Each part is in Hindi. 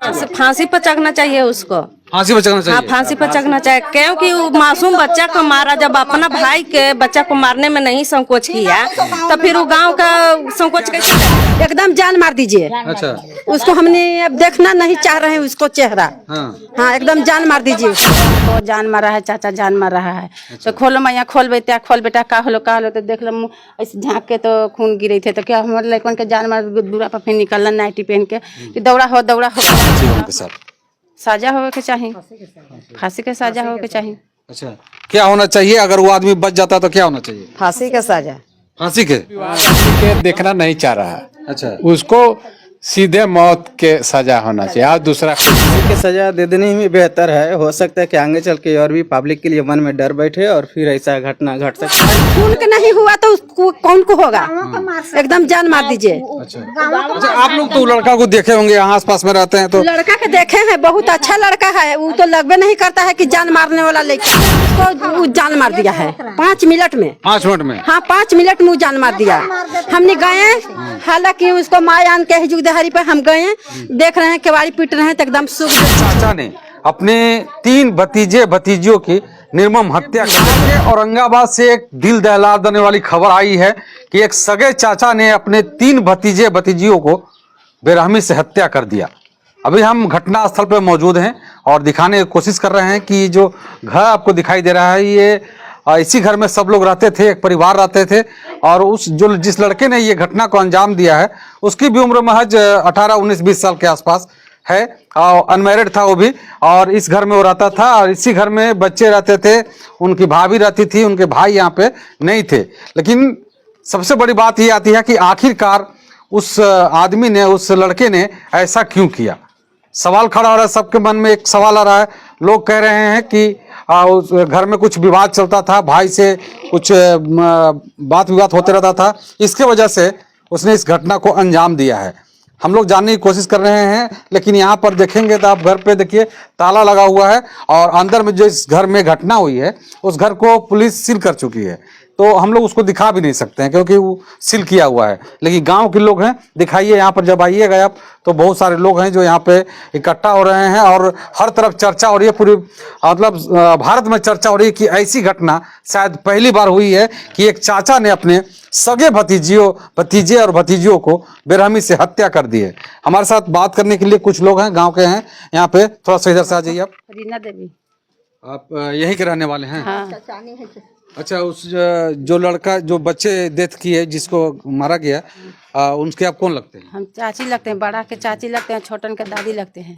फांसी पर चढ़ना चाहिए उसको। फांसी पर चढ़ना हाँ, चाहिए। फांसी पर चढ़ना चाहिए, क्योंकि वो मासूम बच्चा को मारा, जब अपना भाई के बच्चा को मारने में नहीं संकोच किया तो फिर वो गांव का संकोच कैसे करेगा? एकदम जान मार दीजिए अच्छा। उसको। हमने अब देखना नहीं चाह रहे हैं उसको चेहरा। हाँ। हाँ, एकदम जान मार दीजिए उसको। वो जान मारा है, चाचा जान मार रहा है। तो खोलो मैया, खोल बेटा, खोल बेटा, का होलो तो देख लो ऐसे झाँक के तो खून गिरे थे। तो क्या हमारे लड़कन के जान मार दूरा पर फिर निकलना नाइटी पहन के कि दौड़ा हो जीवन के साथ साजा हो के चाहिए, फांसी के साजा हो के चाहिए। अच्छा, क्या होना चाहिए अगर वो आदमी बच जाता तो क्या होना चाहिए? फांसी का साजा। फांसी के। के देखना नहीं चाह रहा है, अच्छा, उसको सीधे मौत के सजा होना चाहिए और दूसरा की सजा दे देनी ही बेहतर है। हो सकता है कि आगे चल के और भी पब्लिक के लिए मन में डर बैठे और फिर ऐसा घटना घट सकता है। खून के नहीं हुआ तो उसको कौन को होगा? एकदम जान मार दीजिए। अच्छा। अच्छा, आप लोग तो लड़का को देखे होंगे, यहाँ आस पास में रहते हैं तो। लड़का के देखे हैं, बहुत अच्छा लड़का है। वो तो लगभग नहीं करता है कि जान मारने वाला लड़का उसको वो जान मार दिया है 5 मिनट में। 5 मिनट में? हाँ, 5 मिनट में वो जान मार दिया। हमने गए, हालांकि उसको मायान के जुगदहरी पे हम गए, देख रहे हैं केवाड़ी पीट रहे हैं तो एकदम सुख। चाचा ने अपने 3 भतीजे भतीजियों की निर्मम हत्या की। औरंगाबाद से एक दिल दहला देने वाली खबर आई है कि एक सगे चाचा ने अपने 3 भतीजे भतीजियों को बेरहमी से हत्या कर दिया। अभी हम घटना स्थल पर मौजूद हैं और दिखाने की कोशिश कर रहे हैं कि जो घर आपको दिखाई दे रहा है, ये इसी घर में सब लोग रहते थे, एक परिवार रहते थे। और उस जिस लड़के ने ये घटना को अंजाम दिया है, उसकी भी उम्र महज 18, 19, 20 साल के आसपास है और अनमैरिड था वो भी। और इस घर में वो रहता था और इसी घर में बच्चे रहते थे, उनकी भाभी रहती थी, उनके भाई यहाँ पे नहीं थे। लेकिन सबसे बड़ी बात ये आती है कि आखिरकार उस आदमी ने, उस लड़के ने ऐसा क्यों किया? सवाल खड़ा हो रहा है, सबके मन में एक सवाल आ रहा है। लोग कह रहे हैं कि उस घर में कुछ विवाद चलता था, भाई से कुछ बात विवाद होते रहता था, इसके वजह से उसने इस घटना को अंजाम दिया है। हम लोग जानने की कोशिश कर रहे हैं, लेकिन यहाँ पर देखेंगे तो आप घर पे देखिए ताला लगा हुआ है और अंदर में जो इस घर में घटना हुई है उस घर को पुलिस सील कर चुकी है। तो हम लोग उसको दिखा भी नहीं सकते हैं क्योंकि वो सील किया हुआ है। लेकिन गांव के लोग हैं, दिखाइए यहाँ पर जब आइएगा आप तो बहुत सारे लोग हैं जो यहाँ पे इकट्ठा हो रहे हैं और हर तरफ चर्चा हो रही है। पूरी मतलब भारत में चर्चा हो रही है कि ऐसी घटना शायद पहली बार हुई है कि एक चाचा ने अपने सगे भतीजे और भतीजियों को बेरहमी से हत्या कर दी है। हमारे साथ बात करने के लिए कुछ लोग हैं, गाँव के हैं यहाँ पे। थोड़ा सा इधर से आ जाइए आप। रीना देवी। आप यहीं के रहने वाले हैं? हाँ। अच्छा, उस जो लड़का, जो बच्चे डेथ की है, जिसको मारा गया, उनके आप कौन लगते हैं? हम चाची लगते हैं, बड़ा के चाची लगते हैं, छोटन के दादी लगते हैं।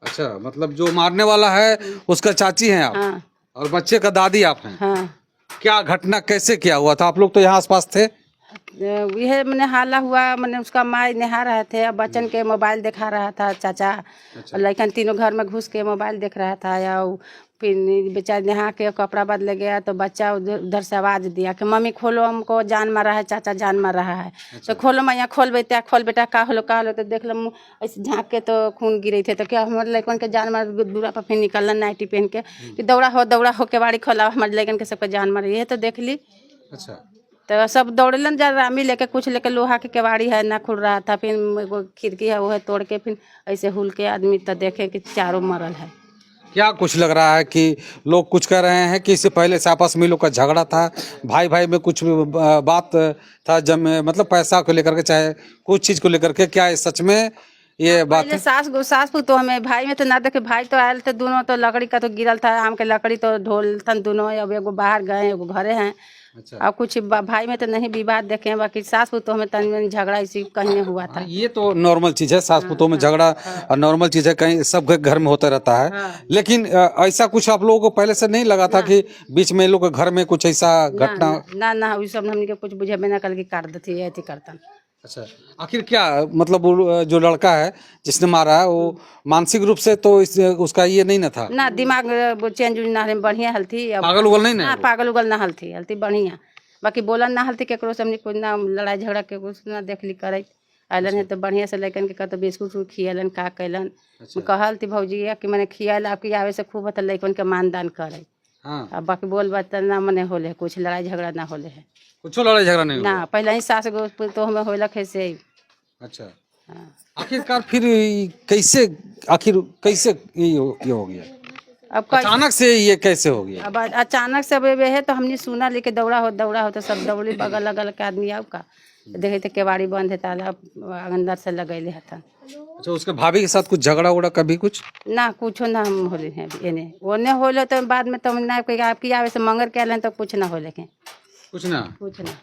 अच्छा, मतलब जो मारने वाला है उसका चाची हैं आप? हाँ। और बच्चे का दादी आप हैं? हाँ। क्या घटना कैसे क्या हुआ था? आप लोग तो यहाँ आसपास थे। यह मैंने हाला हुआ, मैंने उसका माँ नहा रहे थे, अब बच्चन के मोबाइल दिखा रहा था चाचा। अच्छा। और लड़कन तीनों घर में घुस के मोबाइल देख रहा था। या फिर बेचारा नहा के कपड़ा बदल गया तो बच्चा उधर से आवाज़ दिया कि मम्मी खोलो, हमको जान मार रहा है, चाचा जान मार रहा है। अच्छा। तो खोलो मैया, खोल बेटा, खोल बेटा, का होलो तो देख लो ऐसे झाँक के तो खून गिरे थे। तो क्या हमारे लड़कन के जान मार दूरा पर फिर निकलना नाइटी पहन के कि दौड़ा हो केवाड़ी खोला, हमारे लड़कन के सबके जान मार। ये तो देख ली। अच्छा। तो सब दौड़लन जा रामी लेके, कुछ लेके लोहा के केवाड़ी है ना खुल रहा था, फिर वो खिड़की है वो है तोड़ के फिर ऐसे हुल के आदमी तो देखे कि चारों मरल है। क्या कुछ लग रहा है कि लोग कुछ कह रहे हैं कि इससे पहले से आपस में लोग का झगड़ा था, भाई भाई में कुछ बात था, जब मतलब पैसा को लेकर के, चाहे कुछ चीज़ को लेकर के, क्या सच में ये बात है? सास तो हमें भाई में तो ना देखे, भाई तो आयल थे दोनों, तो लकड़ी का तो गिरल था, आम के लकड़ी तो ढोल थन दोनों। अब एगो बाहर गए, एगो घरे हैं। अच्छा। और कुछ भाई में तो नहीं विवाद देखे हैं, बाकी सास तो हमें तन झगड़ा इसी कहीं नहीं हुआ था। ये तो नॉर्मल चीज़ है, सास पुतों में झगड़ा और नॉर्मल चीज़ है, कहीं सब घर में होता रहता है। लेकिन ऐसा कुछ आप लोगों को पहले से नहीं लगा था कि बीच में लोग घर में कुछ ऐसा घटना? ना वो सब हमने कुछ बुझे बिना कल की कर देती है, ऐसी करता। अच्छा, आखिर क्या मतलब वो जो लड़का है जिसने मारा है वो मानसिक रूप से तो उसका ये नहीं ना था? ना दिमाग वो चेंज ना बढ़िया हल्थी। पागल उगल नहीं ना? पागल उगल ना हल्थी बढ़िया। बाकी बोलन ना हल्थी केकरो से हमने कुछ ना लड़ाई झगड़ा के कुछ ना देख ली करे। आलन है तो बढ़िया से लड़कन के कहते बिस्कुट खियालन, का कैलन। कहल थी भौजी कि मैंने खियाल आपकी आवे से खूब होता लड़कन के मानदान करे। हाँ। अब बाकी बोल बात ना मने होले, कुछ लड़ाई झगड़ा ना होले है। कुछ लड़ाई झगड़ा नहीं ना हुआ? पहले ही सास तो हमें होलक है से। अच्छा। आखिरकार फिर कैसे ये हो गया? अब का अचानक से ये कैसे हो गया? अब अचानक से अब ये है तो हमने सुना लेके दौड़ा हो तो सब दौड़ी बगल लगल के आदमी आओ का देखे तो केवाड़ी बंद है ताला अंदर से लगैले हथन। अच्छा, उसके भाभी के साथ कुछ झगड़ा उगड़ा कभी कुछ? ना कुछो ना हम होले हैं एने ओने होले तो बाद में तो ना कोई आपकी आवे से मंगर के आलन तो कुछ ना होले के कुछ ना। कुछ ना।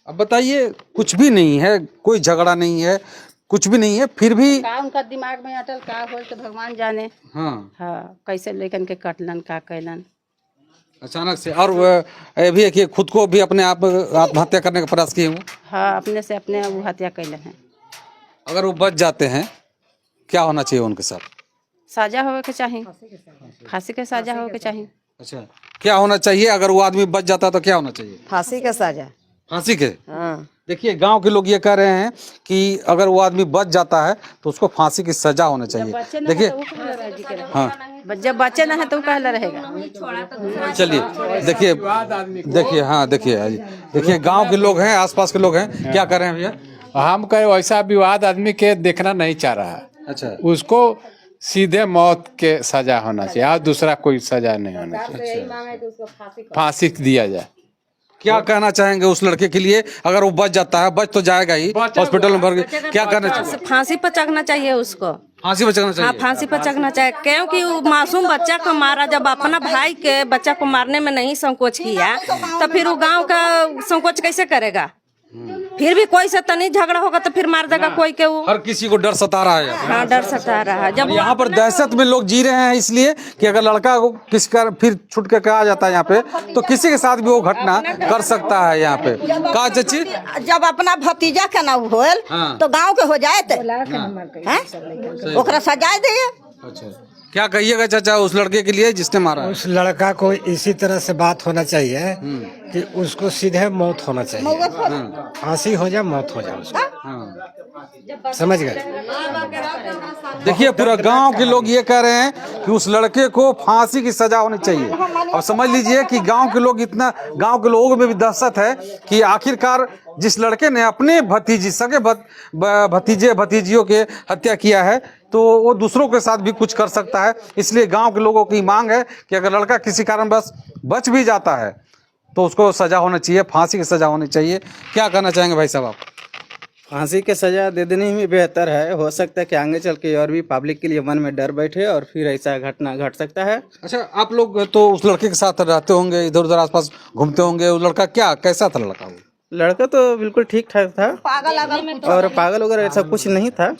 अब बताइए, कुछ भी नहीं है, कोई झगड़ा नहीं है, कुछ भी नहीं है, फिर भी का उनका दिमाग में अटल का होल तो भगवान जाने। हाँ कैसे लेकिन के कटलन का कैलन अचानक से। और ये भी है कि खुद को भी अपने आप आत्महत्या करने का प्रयास किए हुए। हाँ अपने से अपने वो हत्या कैलन है। अगर वो बच जाते हैं क्या होना चाहिए उनके साथ? सजा होवे के चाहिए, फांसी के सजा होवे के चाहिए। अच्छा, क्या होना चाहिए अगर वो आदमी बच जाता तो क्या होना चाहिए? फांसी का सजा। फांसी के। हाँ। देखिए, देखिए गांव के लोग ये कह रहे हैं कि अगर वो आदमी बच जाता है तो उसको फांसी की सजा होना चाहिए। देखिए हाँ, जब बच्चे ना है तो कहला रहेगा। चलिए देखिए हाँ देखिए गांव के लोग हैं, आसपास के लोग हैं, क्या कर रहे हैं भैया? हम कहे वैसा विवाद आदमी के देखना नहीं चाह रहा है। अच्छा, उसको सीधे मौत के सजा होना चाहिए और दूसरा कोई सजा नहीं होना चाहिए। फांसी दिया जाए। क्या कहना चाहेंगे उस लड़के के लिए? अगर वो बच जाता है, बच तो जाएगा ही, हॉस्पिटल में भर के, क्या करना चाहिए? फांसी पर चढ़ना चाहिए उसको। फांसी पर चढ़ना हाँ, चाहिए। फांसी पर चढ़ना चाहिए, क्योंकि वो मासूम बच्चा को मारा, जब अपना भाई के बच्चा को मारने में नहीं संकोच किया तो फिर वो गांव का संकोच कैसे करेगा? फिर भी कोई से तनी झगड़ा होगा तो फिर मार देगा कोई के वो। हर किसी को डर सता रहा है। हाँ, डर सता रहा है। जब यहाँ पर दहशत में लोग जी रहे हैं, इसलिए कि अगर लड़का को किसी का फिर छुट के आ जाता है यहाँ पे तो किसी के साथ भी वो घटना कर सकता है यहाँ पे। का चाची? जब अपना भतीजा के ना होल हाँ। तो गांव के हो जाए ओकरा सजा दे। अच्छा, क्या कहिएगा चाचा उस लड़के के लिए जिसने मारा है? उस लड़का को इसी तरह से बात होना चाहिए कि उसको सीधे मौत होना चाहिए, फांसी हो जाए, मौत हो जाए उसको। समझ गए? देखिए पूरा गांव के लोग ये कह रहे हैं कि उस लड़के को फांसी की सजा होनी चाहिए। और समझ लीजिए कि गांव के लोगों में भी दहशत है कि आखिरकार जिस लड़के ने अपने भतीजी सगे भतीजे भतीजियों के हत्या किया है तो वो दूसरों के साथ भी कुछ कर सकता है। इसलिए गांव के लोगों की मांग है कि अगर लड़का किसी कारणवश बच भी जाता है तो उसको सजा होना चाहिए, फांसी की सजा होनी चाहिए। क्या कहना चाहेंगे भाई साहब आप? फांसी की सजा दे देने में बेहतर है। हो सकता है कि आगे चल के और भी पब्लिक के लिए मन में डर बैठे और फिर ऐसा घटना घट सकता है। अच्छा, आप लोग तो उस लड़के के साथ रहते होंगे, इधर उधर आसपास घूमते होंगे। वो लड़का कैसा था लड़का? वो लड़का तो बिल्कुल ठीक ठाक था और पागल वगैरह ऐसा कुछ नहीं था।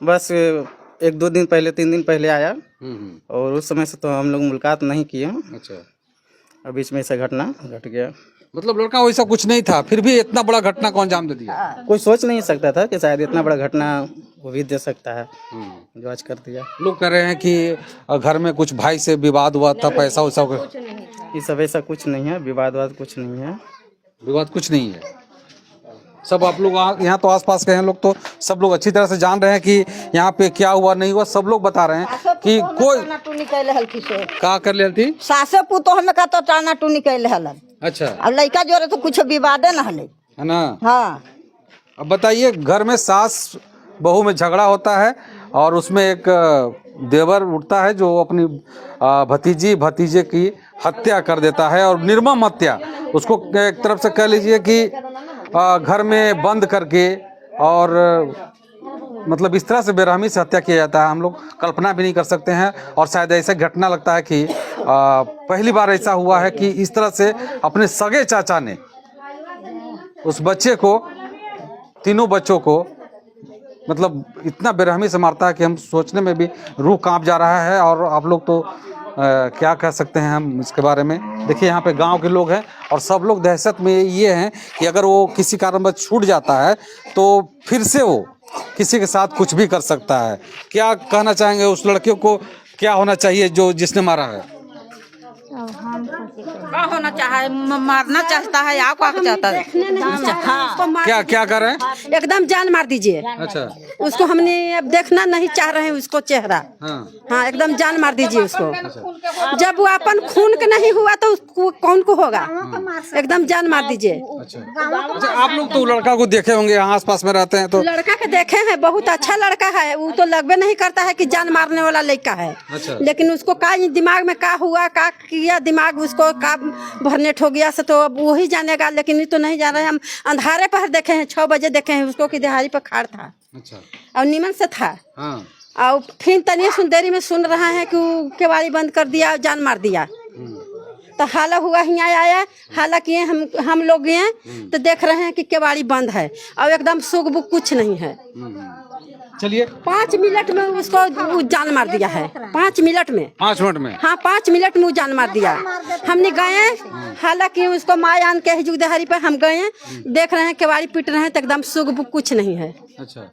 बस 1-2 दिन पहले 3 दिन पहले आया और उस समय से तो हम लोग मुलाकात नहीं किए। अच्छा, और बीच में ऐसा घटना घट गया। मतलब लड़का वैसा कुछ नहीं था, फिर भी इतना बड़ा घटना को अंजाम दे दिया। कोई सोच नहीं सकता था कि शायद इतना बड़ा घटना वो भी दे सकता है, जो आज कर दिया। लोग कह रहे हैं कि घर में कुछ भाई से विवाद हुआ था, पैसा वैसा हो गया। ये सब ऐसा कुछ नहीं है, विवाद कुछ नहीं है। विवाद कुछ नहीं है। सब आप लोग यहाँ तो आसपास के हैं लोग तो सब लोग अच्छी तरह से जान रहे हैं कि यहाँ पे क्या हुआ नहीं हुआ। सब लोग बता रहे हैं कि कोई का कर ले थी सासे पुतो हमें का तो टाना टूनी कैले हलन। अच्छा, अब लड़का जोरे तो कुछ विवादे न हले है ना? हाँ। अब बताइए, घर में सास बहू में झगड़ा होता है और उसमें एक देवर उठता है जो अपनी भतीजे की हत्या कर देता है और निर्मम हत्या। उसको एक तरफ से कह लीजिए कि घर में बंद करके और मतलब इस तरह से बेरहमी से हत्या किया जाता है, हम लोग कल्पना भी नहीं कर सकते हैं। और शायद ऐसा घटना लगता है कि पहली बार ऐसा हुआ है कि इस तरह से अपने सगे चाचा ने उस बच्चे को, तीनों बच्चों को मतलब इतना बेरहमी से मारता है कि हम सोचने में भी रूह कांप जा रहा है। और आप लोग तो क्या कह सकते हैं हम इसके बारे में? देखिए यहाँ पे गांव के लोग हैं और सब लोग दहशत में ये हैं कि अगर वो किसी कारणवश छूट जाता है तो फिर से वो किसी के साथ कुछ भी कर सकता है। क्या कहना चाहेंगे उस लड़के को क्या होना चाहिए जो जिसने मारा है? क्या होना चाहे मारना चाहता है या क्या चाहता है? क्या क्या कर रहे हैं? एकदम जान मार दीजिए अच्छा। उसको। हमने अब देखना नहीं चाह रहे हैं उसको चेहरा। हाँ। हाँ एकदम जान मार दीजिए उसको। जब वो अपन खून का नहीं हुआ तो उसको कौन को होगा? एकदम जान मार दीजिए। अच्छा, आप लोग तो लड़का को देखे होंगे, यहाँ आसपास में रहते हैं तो। लड़का के देखे हैं, बहुत अच्छा लड़का है। वो तो लगभग नहीं करता है कि जान मारने वाला लड़का है। अच्छा। लेकिन उसको का दिमाग में का हुआ, का किया, दिमाग उसको का भरनेट हो गया से तो अब वही जानेगा। लेकिन ये तो नहीं जान रहे। हम अंधारे पर देखे हैं, 6 बजे देखे हैं उसको कि दिहाड़ी पर खाड़ था। अच्छा। और नीमन से था। हाँ। और फिर तनिया सुंदरी में सुन रहा है कि वो केवाड़ी बंद कर दिया और जान मार दिया। तो हाला हुआ यहाँ आया, हालांकि हम लोग गए तो देख रहे हैं कि केवाड़ी बंद है और एकदम सुख बुक कुछ नहीं है। चलिए 5 मिनट में उसको जान मार दिया है। 5 मिनट में। 5 मिनट में? हाँ 5 मिनट में वो जान मार दिया। हमने गए, हालांकि उसको माय आन के जुग दहाड़ी पर हम गए, देख रहे हैं केवाड़ी पीट रहे हैं तो एकदम सुख बुक कुछ नहीं है। अच्छा,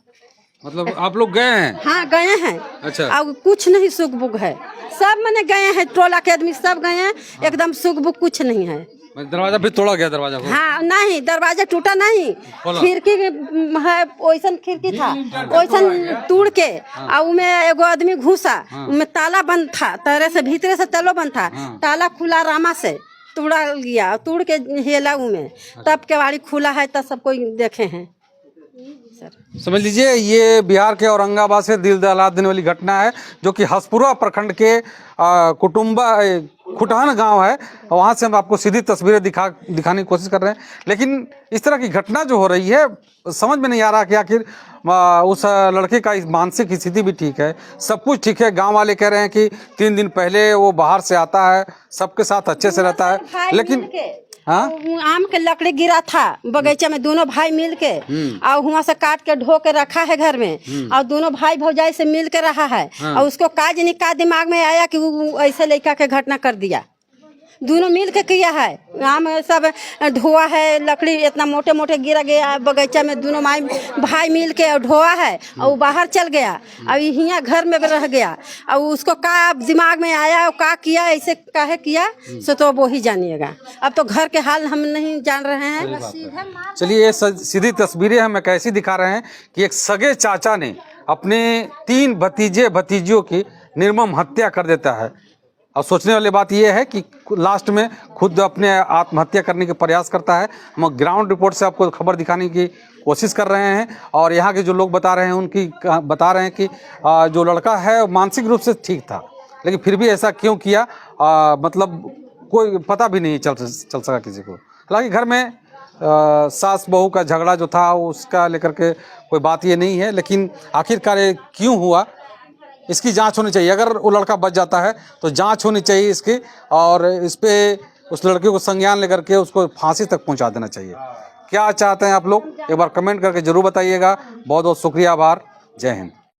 मतलब आप लोग गए हैं? हाँ गए हैं। अच्छा। अब कुछ नहीं सुख बुक है। सब मैंने गए हैं, टोला के आदमी सब गए हैं, एकदम सुख बुक कुछ नहीं है। दरवाजा भी तोड़ा गया? दरवाजा को? हाँ नहीं, दरवाजा टूटा नहीं, खिड़की है, वैसन खिड़की था, वैसन तोड़ के और उनमें एगो आदमी घुसा, उनमें ताला बंद था, तरह से भीतरे से तालो बंद था, ताला खुला रामा से तोड़ा गया, तोड़ के हेला उनमें, तब केवाड़ी खुला है तब सब कोई देखे हैं। समझ लीजिए ये बिहार के औरंगाबाद से दिल दहला देने वाली घटना है, जो कि हसपुरा प्रखंड के कुटुंबा खुटहन गांव है। वहां से हम आपको सीधी तस्वीरें दिखाने की कोशिश कर रहे हैं। लेकिन इस तरह की घटना जो हो रही है, समझ में नहीं आ रहा कि आखिर उस लड़के का मानसिक स्थिति भी ठीक है, सब कुछ ठीक है। गांव वाले कह रहे हैं कि 3 दिन पहले वो बाहर से आता है, सबके साथ अच्छे से रहता है, लेकिन हाँ? आम के लकड़ी गिरा था बगीचे में, दोनों भाई मिल के और वहाँ से काट के ढो के रखा है घर में, और दोनों भाई भौजाई से मिल के रहा है। और उसको काज नहीं का दिमाग में आया कि वो ऐसे लड़का के घटना कर दिया। दोनों मिल के किया है। आम सब ढोआ है, लकड़ी इतना मोटे मोटे गिरा गया बगीचा में, दोनों भाई मिल के ढोआ है और वो बाहर चल गया और यहाँ घर में रह गया। और उसको का दिमाग में आया और का किया, ऐसे काहे किया सो तो वो ही जानिएगा। अब तो घर के हाल हम नहीं जान रहे हैं। चलिए ये सीधी तस्वीरें हमें कैसी दिखा रहे हैं कि एक सगे चाचा ने अपने 3 भतीजियों की निर्मम हत्या कर देता है। और सोचने वाली बात यह है कि लास्ट में खुद अपने आत्महत्या करने के प्रयास करता है। हम ग्राउंड रिपोर्ट से आपको खबर दिखाने की कोशिश कर रहे हैं और यहाँ के जो लोग बता रहे हैं कि जो लड़का है मानसिक रूप से ठीक था, लेकिन फिर भी ऐसा क्यों किया, मतलब कोई पता भी नहीं चल सका किसी को। हालांकि घर में सास बहू का झगड़ा जो था उसका लेकर के कोई बात ये नहीं है, लेकिन आखिरकार ये क्यों हुआ इसकी जांच होनी चाहिए। अगर वो लड़का बच जाता है तो जांच होनी चाहिए इसकी, और इस पे उस लड़के को संज्ञान लेकर के उसको फांसी तक पहुंचा देना चाहिए। क्या चाहते हैं आप लोग, एक बार कमेंट करके जरूर बताइएगा। बहुत बहुत शुक्रिया, आभार, जय हिंद।